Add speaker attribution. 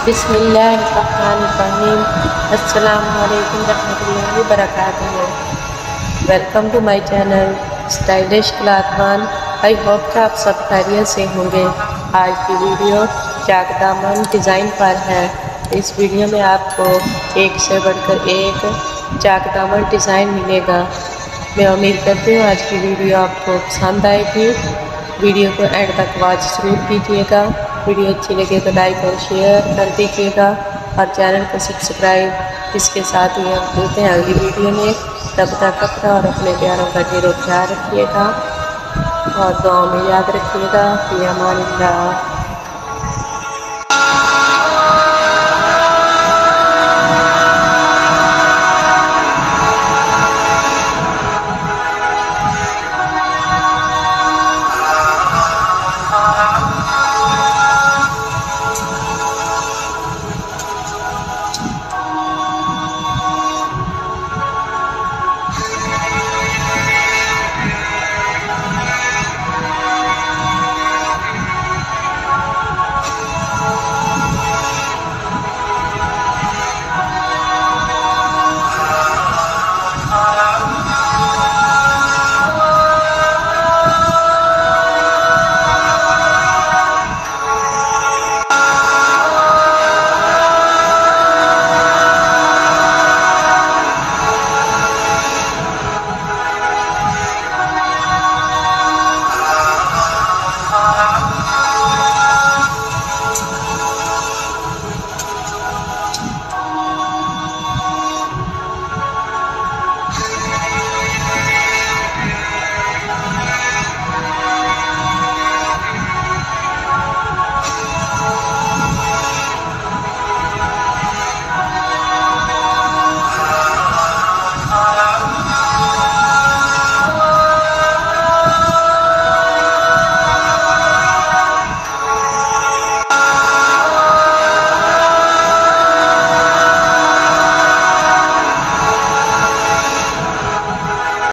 Speaker 1: बिस्मिल्लाहिर्रहमानिर्रहीम। अस्सलामु अलैकुम रहमतुल्लाहि वबरकातुहू। Welcome to my channel stylish क्लॉथवान। आई होप कि आप सब खैरियत से होंगे। आज की वीडियो चाक दामन डिज़ाइन पर है। इस वीडियो में आपको एक से बढ़कर एक चाक दामन डिज़ाइन मिलेगा। मैं उम्मीद करती हूँ आज की वीडियो आपको पसंद आएगी। वीडियो को एंड तक वॉच ज़रूर कीजिएगा। वीडियो अच्छी लगे तो लाइक और शेयर कर दीजिएगा और चैनल को सब्सक्राइब। इसके साथ ही हम मिलते हैं अगली वीडियो में। तब तक अपना और अपने प्यारों का ढेरों ख्याल रखिएगा और दुआ में याद रखिएगा। फ़ी अमानिल्लाह।